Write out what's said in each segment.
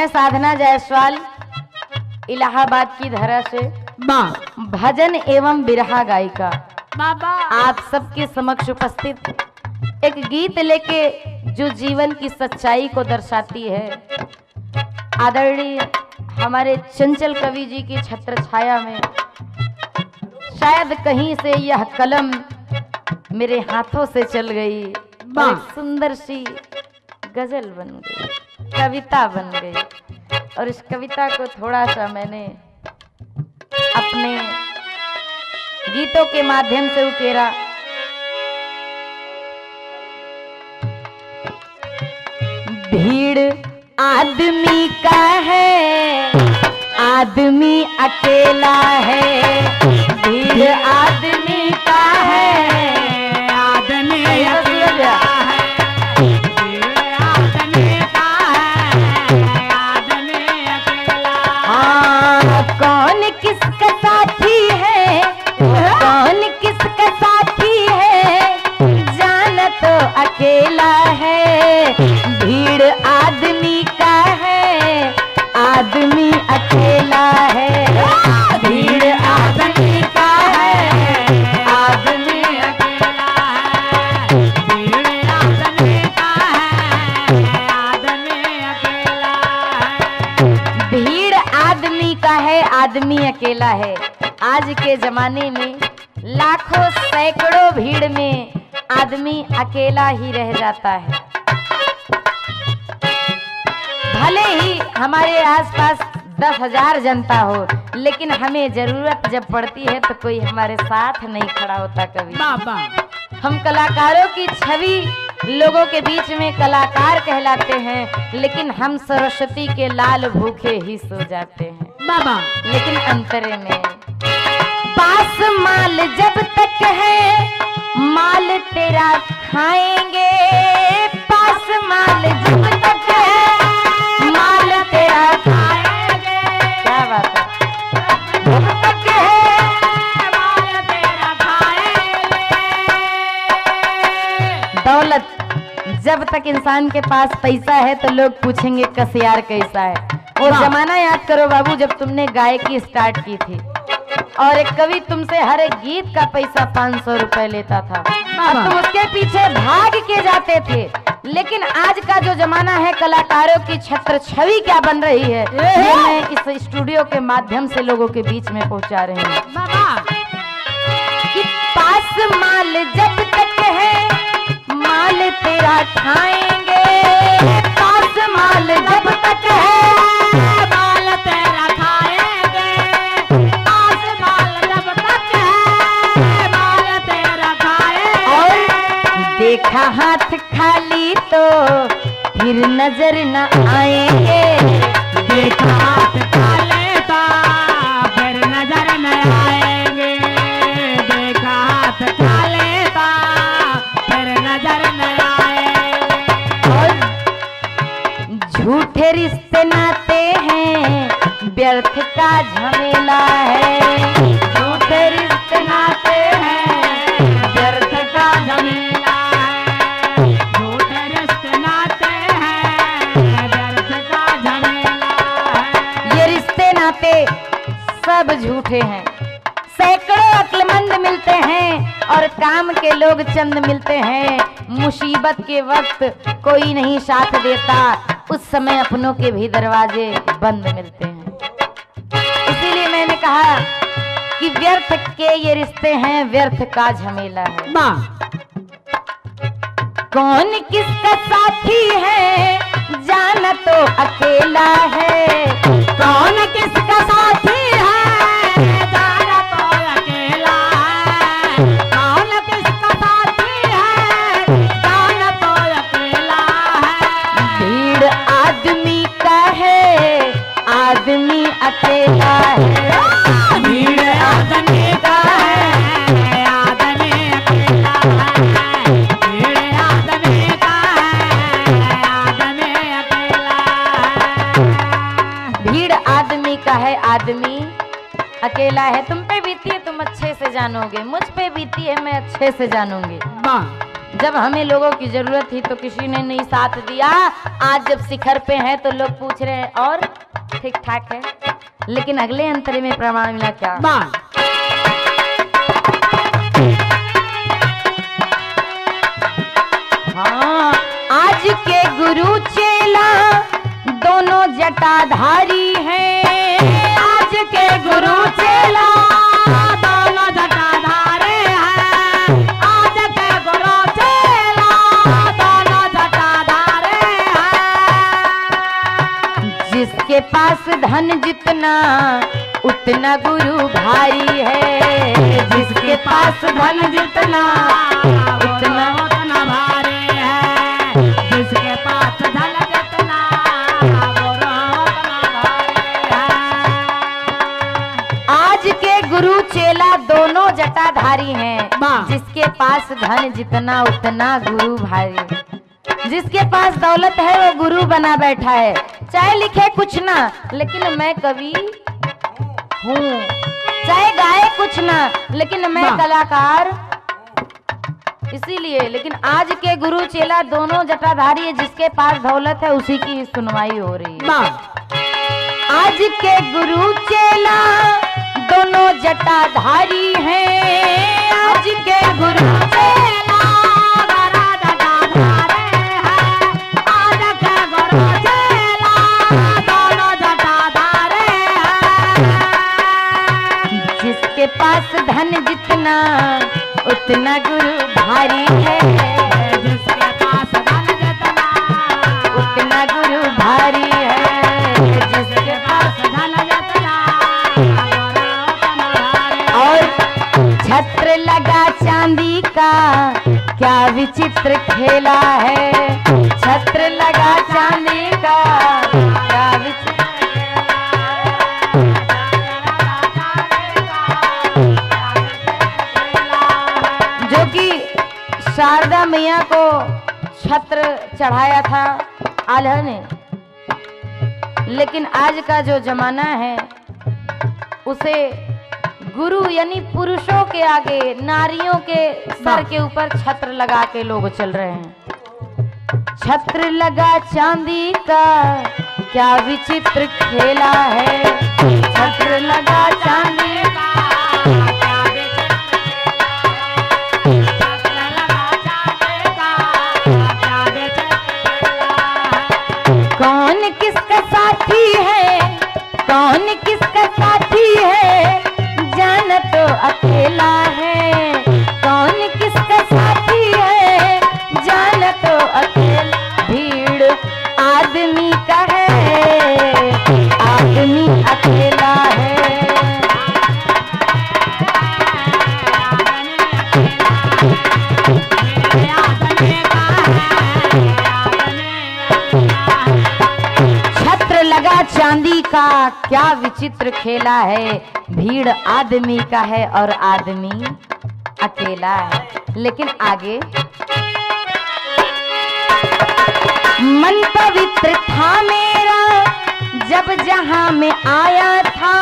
मैं साधना जायसवाल इलाहाबाद की धरा से भजन एवं बिरहा गायिका बाबा आप सबके समक्ष उपस्थित एक गीत लेके जो जीवन की सच्चाई को दर्शाती है। आदरणीय हमारे चंचल कवि जी की छत्र छाया में शायद कहीं से यह कलम मेरे हाथों से चल गई, एक सुंदर सी गजल बन गई, कविता बन गई। और इस कविता को थोड़ा सा मैंने अपने गीतों के माध्यम से उकेरा। भीड़ आदमी का है, आदमी अकेला है। भीड़ आदमी का है, आदमी अकेला है। भीड़ आदमी का है, आदमी अकेला। हाँ, कौन किसका साथी है, कौन किसका साथी है, जान तो अकेला है। भीड़ आदमी का है, आदमी अकेला है। भीड़ आदमी का है, आदमी अकेला है। भीड़ आदमी का है, आदमी अकेला है। भीड़ आदमी का है, आदमी अकेला है। आज के जमाने में लाखों सैकड़ों भीड़ में आदमी अकेला ही रह जाता है। भले ही हमारे आसपास 10,000 जनता हो, लेकिन हमें जरूरत जब पड़ती है तो कोई हमारे साथ नहीं खड़ा होता कभी। बाबा हम कलाकारों की छवि लोगों के बीच में कलाकार कहलाते हैं, लेकिन हम सरस्वती के लाल भूखे ही सो जाते हैं। बाबा लेकिन अंतरे में पास माल जब तक है, माल तेरा खाएंगे। पास माल जब तक है, माल तेरा खाएंगे। क्या बात है, जब तक है माल तेरा खाएंगे। दौलत, जब तक इंसान के पास पैसा है तो लोग पूछेंगे कसियार कैसा है। और जमाना याद करो बाबू, जब तुमने गायकी स्टार्ट की थी और एक कवि तुमसे हर एक गीत का पैसा 500 रुपए लेता था, अब तुम उसके पीछे भाग के जाते थे। लेकिन आज का जो जमाना है, कलाकारों की छत्र छवि क्या बन रही है, ये मैं इस स्टूडियो के माध्यम से लोगों के बीच में पहुंचा रही हूँ। बाबा कि पास माल जब तक है, माल तेरा खाएंगे। पास माल जब तक है, माल तेरा खाएंगे। पास माल जब तक है, माल तेरा खाएंगे। और देखा हाथ खाली तो फिर नजर न आएंगे। देखा हाथ खाली तो फिर नजर न आएंगे। देखा हाथ खाली तो फिर नजर न आएंगे। और झूठे रिश्ते नाते हैं, व्यर्थ का झमेला है। झूठे रिश्ते नाते हैं, व्यर्थ का झमेला है। झूठे रिश्ते नाते हैं, व्यर्थ का झमेला है। ये रिश्ते नाते सब झूठे हैं। सैकड़ों अक्लमंद मिलते हैं और काम के लोग चंद मिलते हैं। मुसीबत के वक्त कोई नहीं साथ देता, उस समय अपनों के भी दरवाजे बंद मिलते हैं। इसीलिए मैंने कहा कि व्यर्थ के ये रिश्ते हैं, व्यर्थ का झमेला है। कौन किसका साथी है, जाना तो अकेला है। कौन किसका साथी है, जाना तो अकेला है। कौन किसका साथी है, जाना तो अकेला है। भीड़ आदमी का है, आदमी अकेला है। भीड़ आदमी का है, आदमी अकेला है। भीड़ आदमी का है, आदमी अकेला है। भीड़ आदमी का है, आदमी अकेला है। तुम पे बीती है तुम अच्छे से जानोगे, मुझ पे बीती है मैं अच्छे से जानूंगी। जब हमें लोगों की जरूरत थी तो किसी ने नहीं साथ दिया। आज जब शिखर पे हैं तो लोग पूछ रहे हैं और ठीक ठाक है, लेकिन अगले अंतरे में प्रमाण मिला क्या? हाँ, आज के गुरु चेला दोनों जटाधारी हैं। आज के गुरु चेला दोनों जटाधारी हैं। आज के गुरु चेला दोनों जटाधारी हैं। जिसके पास धन जितना उतना गुरु भारी है। जिसके पास धन जितना उतना भारी है। जिसके पास धन जितना गुरु उतना भारी है। आज के गुरु चेला दोनों जटाधारी हैं। वाह। जिसके पास धन जितना उतना गुरु भारी। जिसके पास दौलत है वो गुरु बना बैठा है, चाहे लिखे कुछ ना लेकिन मैं कवि हूँ, चाहे गाए कुछ ना लेकिन मैं वाह। कलाकार इसीलिए। लेकिन आज के गुरु चेला दोनों जटाधारी है, जिसके पास दौलत है उसी की सुनवाई हो रही है। आज के गुरु चेला दोनों जटाधारी हैं। आज के गुरु चेला दोनों जटाधारी हैं। आज के गुरु चेला दोनों जटाधारी हैं। जिसके पास धन जितना उतना गुरु भारी है। जिसके पास धन जितना उतना गुरु भारी है। जिसके पास धन जितना गुरु उतना भारी है। और छत्र लगा चांदी का क्या विचित्र खेला है। छत्र लगा चांदी का क्या विचित्र जो कि शारदा मैया को छत्र चढ़ाया था आल्हा ने। लेकिन आज का जो जमाना है उसे गुरु यानी पुरुषों के आगे नारियों के सर के ऊपर छत्र लगा के लोग चल रहे हैं। छत्र लगा चांदी का क्या विचित्र खेला है। छत्र लगा चांदी का क्या विचित्र लगा चांदी का क्या विचित्र कौन किसका साथी है, कौन किसका साथी है, जान तो अकेला है। कौन किसका साथी है, जान तो अकेला। भीड़ आदमी का है, आदमी अकेला है। छत्र लगा चांदी का क्या विचित्र खेला है। भीड़ आदमी का है और आदमी अकेला है। लेकिन आगे मन पवित्र था मेरा जब जहां में आया था।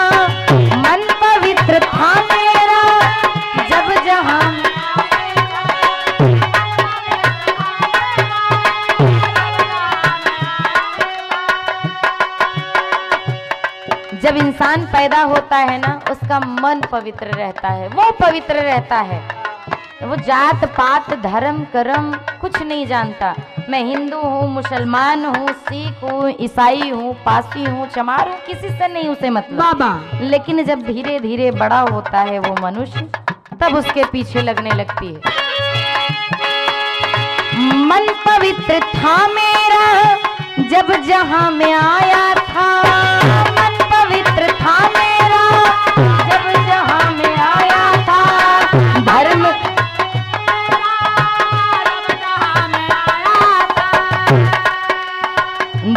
मन पवित्र था मेरा जब जहां में जब इंसान पैदा होता है ना उसका मन पवित्र रहता है, वो पवित्र रहता है। वो जात पात धर्म कर्म कुछ नहीं जानता। मैं हिंदू हूँ, मुसलमान हूँ, सिख हूँ, ईसाई हूँ, पासी हूँ, चमार हूँ, किसी से नहीं उसे मतलब। बाबा लेकिन जब धीरे धीरे बड़ा होता है वो मनुष्य तब उसके पीछे लगने लगती है। मन पवित्र था मेरा जब जहां में आया था। मन पवित्र था मेरा जब जहां में आया था। धर्म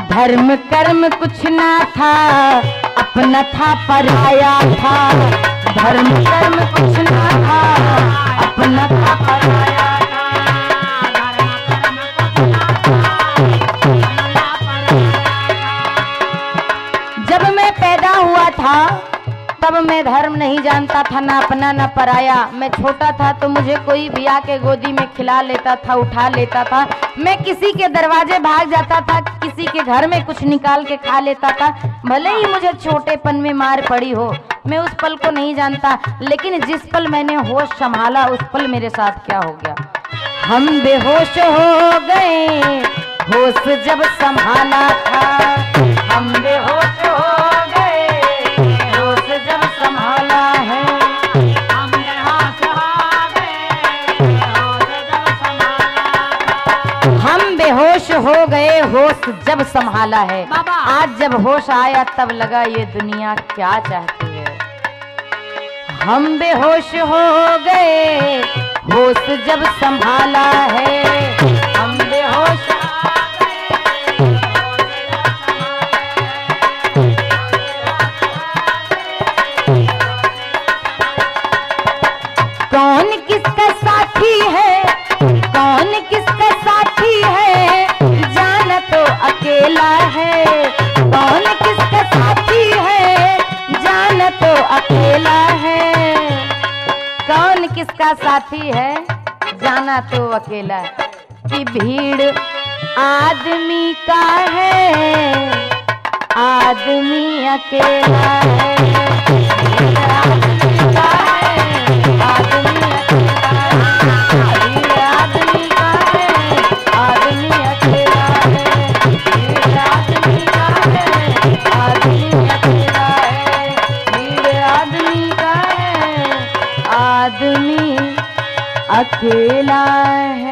धर्म कर्म कुछ ना था, अपना था पराया था। धर्म कर्म कुछ ना था, अपना था पराया था। जब मैं पैदा हुआ था तब मैं धर्म नहीं जानता लगता था ना अपना ना पराया। मैं छोटा था तो मुझे कोई भी आके गोदी में खिला लेता था, उठा लेता था। मैं किसी के दरवाजे भाग जाता था, किसी के घर में कुछ निकाल के खा लेता था। भले ही मुझे छोटेपन में मार पड़ी हो, मैं उस पल को नहीं जानता, लेकिन जिस पल मैंने होश संभाला उस पल मेरे साथ क्या हो गया। हम बेहोश हो गए होश जब संभाला था, हम बेहोश हो गए होश जब संभाला है। हम बेहोश हो गए होश जब संभाला। हम बेहोश हो गए होश जब संभाला है। बाबा। आज जब होश आया तब लगा ये दुनिया क्या चाहती है। हम बेहोश हो गए होश जब संभाला है। हम बेहोश कौन किसका साथी है, कौन किसका साथी है, जाना तो अकेला है। कौन किसका साथी है, जाना तो अकेला है। कौन किसका साथी है, जाना तो अकेला है। कि भीड़ आदमी का है, आदमी अकेला है। भीड़ आदमी का है, आदमी अकेला है। भीड़ आदमी का है, आदमी अकेला है। भीड़ आदमी का है, आदमी अकेला है। भीड़ आदमी का है, आदमी अकेला है।